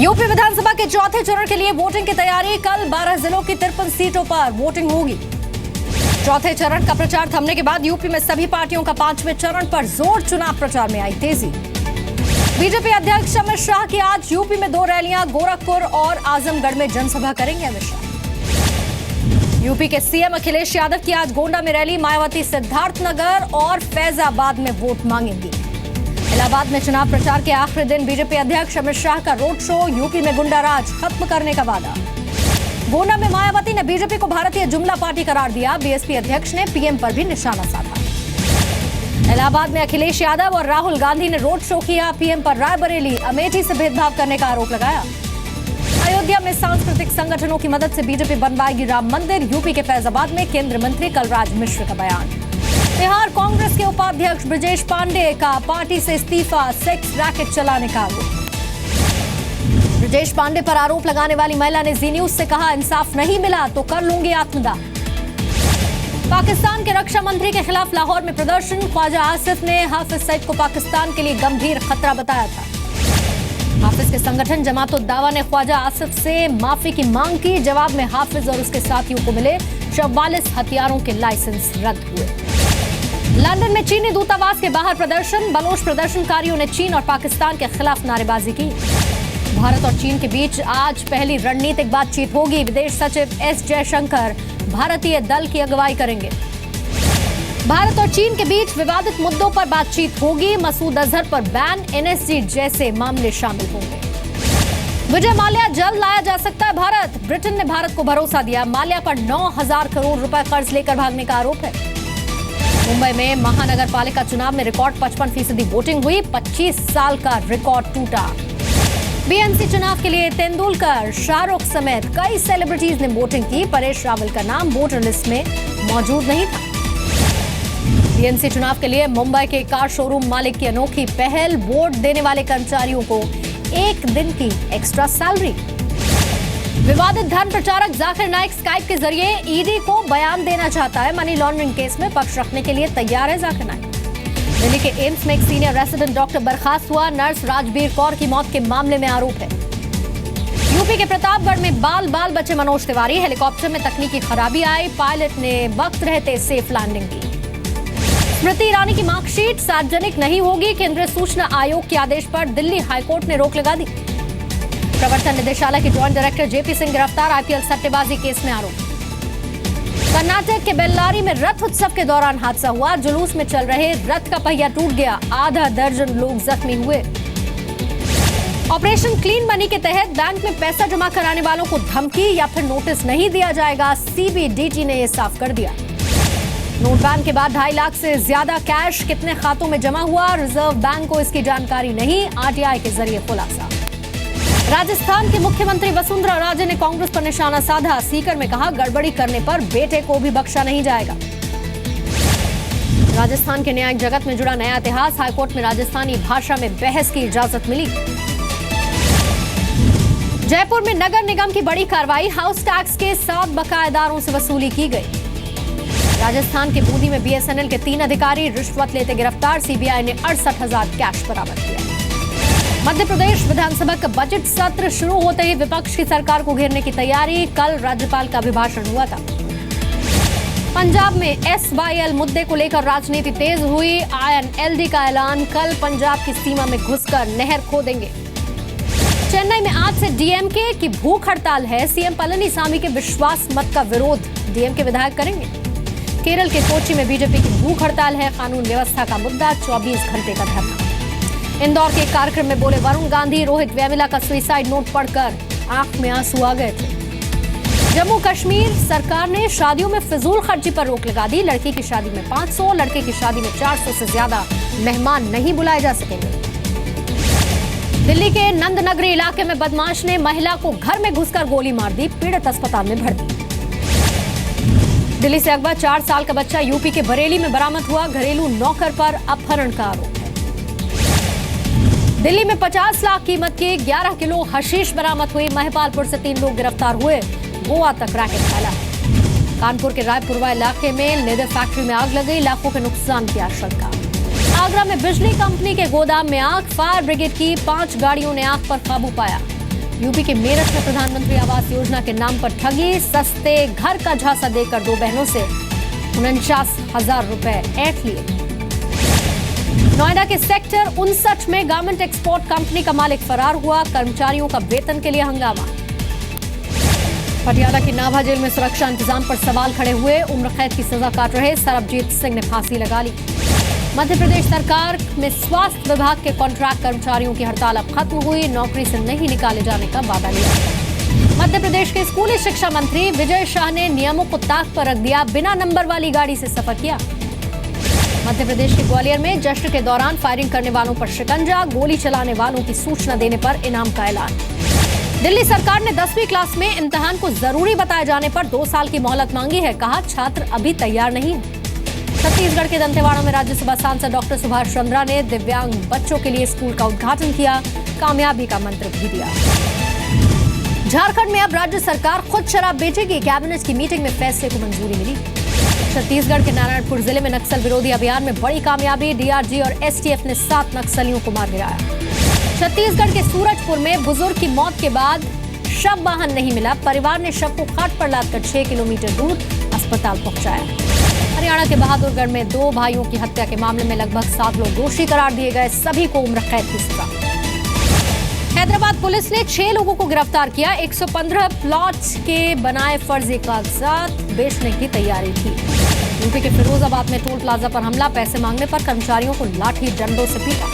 UP विधानसभा के चौथे चरण के लिए वोटिंग की तैयारी। कल 12 जिलों की 53 सीटों पर वोटिंग होगी। चौथे चरण का प्रचार थमने के बाद यूपी में सभी पार्टियों का 5वें चरण पर जोर। चुनाव प्रचार में आई तेजी। बीजेपी अध्यक्ष अमित शाह की आज यूपी में 2 रैलियां। गोरखपुर और आजमगढ़ में जनसभा करेंगे अमित शाह। यूपी के सीएम अखिलेश यादव की आज गोंडा में रैली। मायावती सिद्धार्थनगर और फैजाबाद में वोट मांगेंगी। इलाहाबाद में चुनाव प्रचार के आखिरी दिन बीजेपी अध्यक्ष अमित शाह का रोड शो। यूपी में गुंडाराज खत्म करने का वादा। गोंडा में मायावती ने बीजेपी को भारतीय जुमला पार्टी करार दिया। बीएसपी अध्यक्ष ने पीएम पर भी निशाना साधा। इलाहाबाद में अखिलेश यादव और राहुल गांधी ने रोड शो किया। पीएम पर रायबरेली अमेठी से भेदभाव करने का आरोप लगाया। अयोध्या में सांस्कृतिक संगठनों की मदद से बीजेपी बनवाएगी राम मंदिर। यूपी के फैजाबाद में केंद्रीय मंत्री कलराज मिश्र का बयान। बिहार कांग्रेस के उपाध्यक्ष ब्रजेश पांडे का पार्टी से इस्तीफा। सेक्स रैकेट चलाने का आरोप। ब्रजेश पांडे पर आरोप लगाने वाली महिला ने जी न्यूज से कहा, इंसाफ नहीं मिला तो कर लूंगी आत्मदाह। पाकिस्तान के रक्षा मंत्री के खिलाफ लाहौर में प्रदर्शन। ख्वाजा आसिफ ने हाफिज सईद को पाकिस्तान के लिए गंभीर खतरा बताया था। हाफिज के संगठन जमात उद दावा ने ख्वाजा आसिफ से माफी की मांग की। जवाब में हाफिज और उसके साथियों को मिले 44 हथियारों के लाइसेंस रद्द हुए। लंदन में चीनी दूतावास के बाहर प्रदर्शन। बलोच प्रदर्शनकारियों ने चीन और पाकिस्तान के खिलाफ नारेबाजी की। भारत और चीन के बीच आज पहली रणनीतिक बातचीत होगी। विदेश सचिव एस जयशंकर भारतीय दल की अगुवाई करेंगे। भारत और चीन के बीच विवादित मुद्दों पर बातचीत होगी। मसूद अजहर पर बैन, एनएसजी जैसे मामले शामिल होंगे। विजय माल्या जल्द लाया जा सकता है भारत। ब्रिटेन ने भारत को भरोसा दिया। माल्या पर 9,000 करोड़ रुपए कर्ज लेकर भागने का आरोप है। मुंबई में महानगर पालिका चुनाव में रिकॉर्ड 55% वोटिंग हुई। 25 साल का रिकॉर्ड टूटा। बीएनसी चुनाव के लिए तेंदुलकर, शाहरुख समेत कई सेलिब्रिटीज ने वोटिंग की। परेश रावल का नाम वोटर लिस्ट में मौजूद नहीं था। बीएनसी चुनाव के लिए मुंबई के कार शोरूम मालिक की अनोखी पहल। वोट देने वाले कर्मचारियों को 1 दिन की एक्स्ट्रा सैलरी। विवादित धर्म प्रचारक जाकिर नाइक स्काइप के जरिए ईडी को बयान देना चाहता है। मनी लॉन्ड्रिंग केस में पक्ष रखने के लिए तैयार है जाकिर नाइक। दिल्ली के एम्स में एक सीनियर रेसिडेंट डॉक्टर बर्खास्त हुआ। नर्स राजबीर कौर की मौत के मामले में आरोप है। यूपी के प्रतापगढ़ में बाल बचे मनोज तिवारी। हेलीकॉप्टर में तकनीकी खराबी आई। पायलट ने वक्त रहते सेफ लैंडिंग की। स्मृति ईरानी की मार्कशीट सार्वजनिक नहीं होगी। केंद्रीय सूचना आयोग के आदेश पर दिल्ली हाईकोर्ट ने रोक लगा दी। प्रवर्तन निदेशालय के जॉइंट डायरेक्टर जेपी सिंह गिरफ्तार। आईपीएल सट्टेबाजी केस में आरोप। कर्नाटक के बेल्लारी में रथ उत्सव के दौरान हादसा हुआ। जुलूस में चल रहे रथ का पहिया टूट गया। आधा दर्जन लोग जख्मी हुए। ऑपरेशन क्लीन मनी के तहत बैंक में पैसा जमा कराने वालों को धमकी या फिर नोटिस नहीं दिया जाएगा। सीबीडीटी ने यह साफ कर दिया। नोट बैन के बाद 2.5 लाख से ज्यादा कैश कितने खातों में जमा हुआ, रिजर्व बैंक को इसकी जानकारी नहीं। आरटीआई के जरिए खुलासा। राजस्थान के मुख्यमंत्री वसुंधरा राजे ने कांग्रेस पर निशाना साधा। सीकर में कहा, गड़बड़ी करने पर बेटे को भी बख्शा नहीं जाएगा। राजस्थान के न्यायिक जगत में जुड़ा नया इतिहास। हाईकोर्ट में राजस्थानी भाषा में बहस की इजाजत मिली। जयपुर में नगर निगम की बड़ी कार्रवाई। हाउस टैक्स के 7 बकायेदारों से वसूली की गई। राजस्थान के बूंदी में बीएसएनएल के 3 अधिकारी रिश्वत लेते गिरफ्तार। सीबीआई ने 68,000 कैश बरामद किया। मध्य प्रदेश विधानसभा का बजट सत्र शुरू होते ही विपक्ष की सरकार को घेरने की तैयारी। कल राज्यपाल का अभिभाषण हुआ था। पंजाब में एसवाईएल मुद्दे को लेकर राजनीति तेज हुई। आईएनएलडी का ऐलान। कल पंजाब की सीमा में घुसकर नहर खोदेंगे। चेन्नई में आज से डीएमके की भूख हड़ताल है। सीएम पलनीसामी के विश्वास मत का विरोध डीएमके विधायक करेंगे। केरल के कोच्चि में बीजेपी की भूख हड़ताल है। कानून व्यवस्था का मुद्दा। 24 घंटे का धरना। इंदौर के एक कार्यक्रम में बोले वरुण गांधी, रोहित वेमुला का सुसाइड नोट पढ़कर आंख में आंसू आ गए थे। जम्मू कश्मीर सरकार ने शादियों में फिजूल खर्ची पर रोक लगा दी। लड़की की शादी में 500, लड़के की शादी में 400 से ज्यादा मेहमान नहीं बुलाए जा सकेंगे। दिल्ली के नंदनगरी इलाके में बदमाश ने महिला को घर में घुसकर गोली मार दी। पीड़ित अस्पताल में भर्ती। दिल्ली से अगवा 4 साल का बच्चा यूपी के बरेली में बरामद हुआ। घरेलू नौकर पर अपहरण का आरोप है। दिल्ली में 50 लाख कीमत के 11 किलो हशीश बरामद हुई। महिपालपुर से 3 लोग गिरफ्तार हुए। गोवा तक रैकेट फैला। कानपुर के रायपुरवा इलाके में लेदर फैक्ट्री में आग लग गई। लाखों के नुकसान की आशंका। आगरा में बिजली कंपनी के गोदाम में आग। फायर ब्रिगेड की 5 गाड़ियों ने आग पर काबू पाया। यूपी के मेरठ में प्रधानमंत्री आवास योजना के नाम पर ठगी, सस्ते घर का झांसा देकर 2 बहनों से 49,000 रुपए ऐंठ लिए। नोएडा के सेक्टर 59 में गारमेंट एक्सपोर्ट कंपनी का मालिक फरार हुआ, कर्मचारियों का वेतन के लिए हंगामा। पटियाला की नाभा जेल में सुरक्षा इंतजाम पर सवाल खड़े हुए, उम्र कैद की सजा काट रहे सरबजीत सिंह ने फांसी लगा ली। मध्य प्रदेश सरकार में स्वास्थ्य विभाग के कॉन्ट्रैक्ट कर्मचारियों की हड़ताल अब खत्म हुई, नौकरी से नहीं निकाले जाने का वादा लिया। मध्य प्रदेश के स्कूली शिक्षा मंत्री विजय शाह ने नियमों को ताक पर रख दिया, बिना नंबर वाली गाड़ी से सफर किया। मध्य प्रदेश के ग्वालियर में जश्न के दौरान फायरिंग करने वालों पर शिकंजा, गोली चलाने वालों की सूचना देने पर इनाम का ऐलान। दिल्ली सरकार ने 10वीं क्लास में इम्तिहान को जरूरी बताए जाने पर 2 साल की मोहलत मांगी है, कहा छात्र अभी तैयार नहीं है। छत्तीसगढ़ के दंतेवाड़ा में राज्यसभा सांसद डॉक्टर सुभाष चंद्रा ने दिव्यांग बच्चों के लिए स्कूल का उद्घाटन किया, कामयाबी का मंत्र भी दिया। झारखंड में अब राज्य सरकार खुद शराब बेचेगी, कैबिनेट की मीटिंग में फैसले को मंजूरी मिली। छत्तीसगढ़ के नारायणपुर जिले में नक्सल विरोधी अभियान में बड़ी कामयाबी, डीआरजी और एसटीएफ ने 7 नक्सलियों को मार गिराया। छत्तीसगढ़ के सूरजपुर में बुजुर्ग की मौत के बाद शव वाहन नहीं मिला, परिवार ने शव को खाट पर लादकर 6 किलोमीटर दूर अस्पताल पहुंचाया। हरियाणा के बहादुरगढ़ में 2 भाइयों की हत्या के मामले में लगभग 7 लोग दोषी करार दिए गए, सभी को उम्र कैद की सजा। हैदराबाद पुलिस ने 6 लोगों को गिरफ्तार किया, 115 प्लॉट्स के बनाए फर्जी कागजात बेचने की तैयारी थी। यूपी के फिरोजाबाद में टोल प्लाजा पर हमला, पैसे मांगने पर कर्मचारियों को लाठी डंडों से पीटा।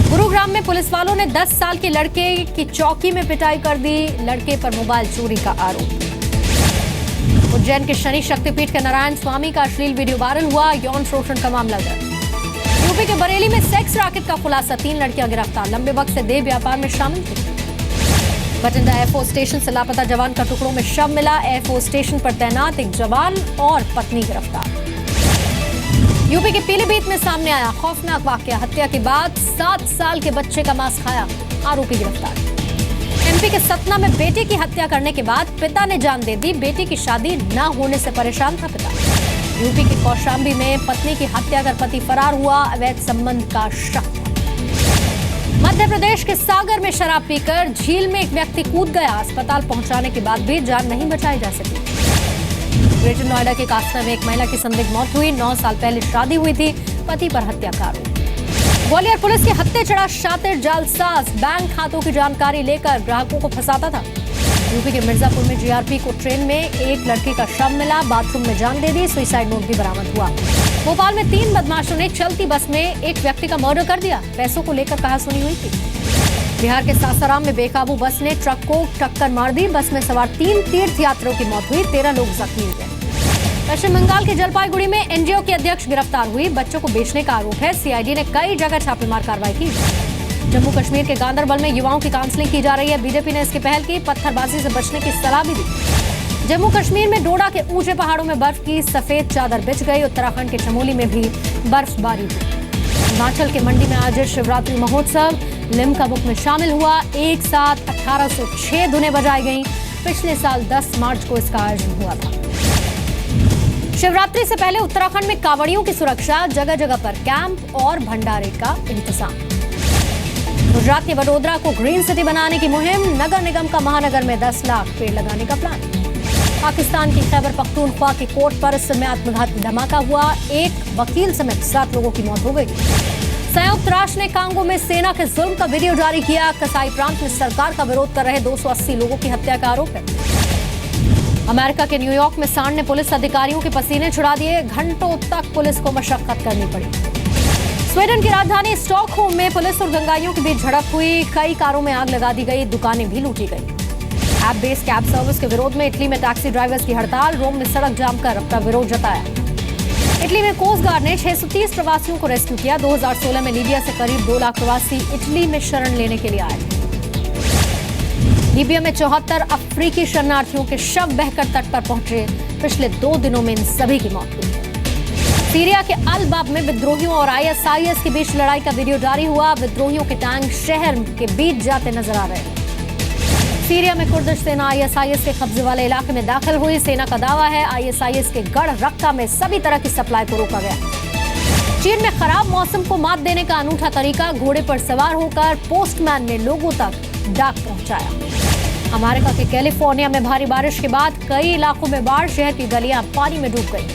गुरुग्राम में पुलिस वालों ने 10 साल के लड़के की चौकी में पिटाई कर दी, लड़के पर मोबाइल चोरी का आरोप। उज्जैन के शनि शक्तिपीठ के नारायण स्वामी का अश्लील वीडियो वायरल हुआ, यौन शोषण का मामला दर्ज। यूपी के बरेली में सेक्स रैकेट का खुलासा, 3 लड़कियां गिरफ्तार, लंबे वक्त से देह व्यापार में शामिल थी। बठिंडा एयरफोर्स स्टेशन से लापता जवान का टुकड़ों में शव मिला, एयरफोर्स स्टेशन पर तैनात एक जवान और पत्नी गिरफ्तार। यूपी के पीलीभीत में सामने आया खौफनाक वाकया, हत्या के बाद 7 साल के बच्चे का मांस खाया, आरोपी गिरफ्तार। एमपी के सतना में बेटे की हत्या करने के बाद पिता ने जान दे दी, बेटी की शादी न होने से परेशान था पिता। यूपी के कौशाम्बी में पत्नी की हत्या कर पति फरार हुआ, अवैध संबंध का शक। मध्य प्रदेश के सागर में शराब पीकर झील में एक व्यक्ति कूद गया, अस्पताल पहुंचाने के बाद भी जान नहीं बचाई जा सकी। ग्रेटर नोएडा के कासना में एक महिला की संदिग्ध मौत हुई, 9 साल पहले शादी हुई थी, पति पर हत्या का आरोप। ग्वालियर पुलिस के हत्थे चढ़ा शातिर जालसाज, बैंक खातों की जानकारी लेकर ग्राहकों को फंसाता था। यूपी के मिर्जापुर में जीआरपी को ट्रेन में एक लड़की का शव मिला, बाथरूम में जान दे दी, सुसाइड नोट भी बरामद हुआ। भोपाल में 3 बदमाशों ने चलती बस में एक व्यक्ति का मर्डर कर दिया, पैसों को लेकर कहासुनी हुई थी। बिहार के सासाराम में बेकाबू बस ने ट्रक को टक्कर मार दी, बस में सवार 3 तीर्थयात्रियों की मौत हुई, 13 लोग जख्मी हुए। पश्चिम बंगाल के जलपाईगुड़ी में एनजीओ की अध्यक्ष गिरफ्तार हुई, बच्चों को बेचने का आरोप है, सीआईडी ने कई जगह छापेमार कार्रवाई की। जम्मू कश्मीर के गांदरबल में युवाओं की काउंसलिंग की जा रही है, बीजेपी ने इसकी पहल की, पत्थरबाजी से बचने की सलाह भी दी। जम्मू कश्मीर में डोडा के ऊंचे पहाड़ों में बर्फ की सफेद चादर बिछ गई, उत्तराखंड के चमोली में भी बर्फबारी हुई। हिमाचल के मंडी में आज शिवरात्रि महोत्सव लिम्का बुक में शामिल हुआ, एक साथ 1806 धुनें बजाई गईं, पिछले साल 10 मार्च को इसका आयोजन हुआ था। शिवरात्रि से पहले उत्तराखंड में कांवड़ियों की सुरक्षा, जगह जगह पर कैंप और भंडारे का इंतजाम। गुजरात के वडोदरा को ग्रीन सिटी बनाने की मुहिम, नगर निगम का महानगर में 10 लाख पेड़ लगाने का प्लान। पाकिस्तान की खैबर पख्तूनख्वा की कोर्ट पर इस समय आत्मघाती धमाका हुआ, एक वकील समेत 7 लोगों की मौत हो गई। संयुक्त राष्ट्र ने कांगो में सेना के जुल्म का वीडियो जारी किया, कसाई प्रांत में सरकार का विरोध कर रहे 280 लोगों की हत्या का आरोप है। अमेरिका के न्यूयॉर्क में सांड ने पुलिस अधिकारियों के पसीने छुड़ा दिए, घंटों तक पुलिस को मशक्कत करनी पड़ी। स्वीडन की राजधानी स्टॉकहोम में पुलिस और दंगाइयों के बीच झड़प हुई, कई कारों में आग लगा दी गई, दुकानें भी लूटी गई। ऐप बेस्ड कैब सर्विस के विरोध में इटली में टैक्सी ड्राइवर्स की हड़ताल, रोम में सड़क जाम कर अपना विरोध जताया। इटली में कोस्ट गार्ड ने 630 प्रवासियों को रेस्क्यू किया, 2016 में लीबिया से करीब 2 लाख प्रवासी इटली में शरण लेने के लिए आए। लीबिया में 74 अफ्रीकी शरणार्थियों के शव बहकर तट पर पहुंचे, पिछले 2 दिनों में इन सभी की मौत हुई। सीरिया के अल बाब में विद्रोहियों और आईएसआईएस के बीच लड़ाई का वीडियो जारी हुआ, विद्रोहियों के टैंक शहर के बीच जाते नजर आ रहे हैं। सीरिया में कुर्दिश सेना आईएसआईएस के कब्जे वाले इलाके में दाखिल हुई, सेना का दावा है आईएसआईएस के गढ़ रक्का में सभी तरह की सप्लाई को रोका गया। चीन में खराब मौसम को मात देने का अनूठा तरीका, घोड़े पर सवार होकर पोस्टमैन ने लोगों तक डाक पहुंचाया। अमेरिका के कैलिफोर्निया में भारी बारिश के बाद कई इलाकों में बाढ़, शहर की गलियां पानी में डूब गई।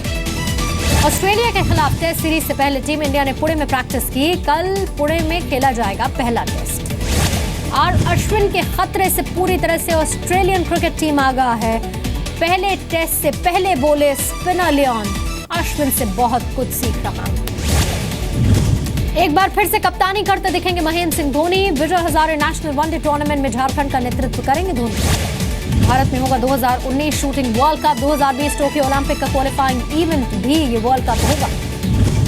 ऑस्ट्रेलिया के खिलाफ टेस्ट सीरीज से पहले टीम इंडिया ने पुणे में प्रैक्टिस की। कल पुणे में खेला जाएगा पहला टेस्ट। और अश्विन के खतरे से पूरी तरह से ऑस्ट्रेलियन क्रिकेट टीम आगाह है। पहले टेस्ट से पहले बोले स्पिनर लियोन, अश्विन से बहुत कुछ सीख रहा हूं। एक बार फिर से कप्तानी करते दिखेंगे Mahendra Singh Dhoni. Vijay Hazare national one day tournament में झारखंड का नेतृत्व करेंगे धोनी। भारत में होगा 2019 shooting world cup. 2020 Tokyo Olympic का क्वालिफाइंग इवेंट भी ये वर्ल्ड कप होगा।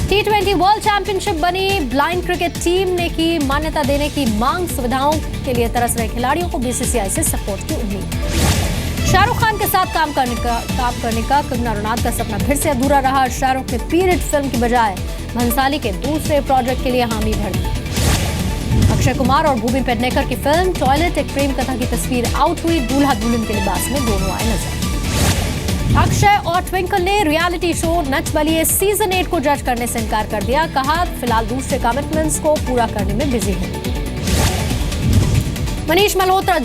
T20 वर्ल्ड चैंपियनशिप बनी। ब्लाइंड क्रिकेट टीम ने की मान्यता देने की मांग। सुविधाओं के लिए तरस रहे खिलाड़ियों को बीसीसीआई से सपोर्ट की उम्मीद। शाहरुख खान के साथ काम करने का कंगना रनौत का सपना फिर से अधूरा रहा। शाहरुख ने पीरियड फिल्म की बजाय भंसाली के दूसरे प्रोजेक्ट के लिए हामी भरी। अक्षय कुमार और भूमि पेडनेकर की फिल्म टॉयलेट एक प्रेम कथा की तस्वीर आउट हुई। दूल्हा दुल्हन के लिबास में दोनों आए नजर। अक्षय और ट्विंकल ने reality show Nach Baliye season 8 को जज करने से इनकार कर दिया। कहा फिलहाल दूसरे कमिटमेंट्स को पूरा करने में बिजी है। मनीष मल्होत्रा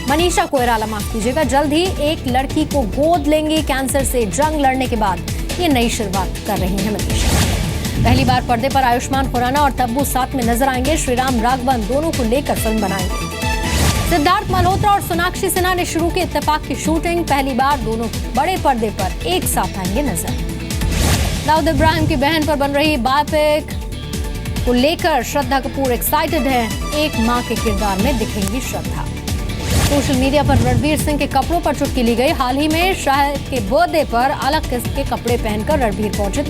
मनीषा कोइराला माफ कीजिएगा, जल्द ही एक लड़की को गोद लेंगी। कैंसर से जंग लड़ने के बाद ये नई शुरुआत कर रही है मनीषा। पहली बार पर्दे पर आयुष्मान खुराना और तब्बू साथ में नजर आएंगे। श्रीराम राघवन दोनों को लेकर फिल्म बनाएंगे। सिद्धार्थ मल्होत्रा और सोनाक्षी सिन्हा ने शुरू की इत्तेफाक की शूटिंग। पहली बार दोनों बड़े पर्दे पर एक साथ आएंगे नजर। दाऊद इब्राहिम की बहन पर बन रही बायोपिक को लेकर श्रद्धा कपूर एक्साइटेड है। एक मां के किरदार में दिखेंगी श्रद्धा। सोशल मीडिया पर रणवीर सिंह के कपड़ों पर चुटकी ली गई। हाल ही में शाहिद के बर्थडे पर अलग किस्म के कपड़े पहनकर रणवीर पहुंचे।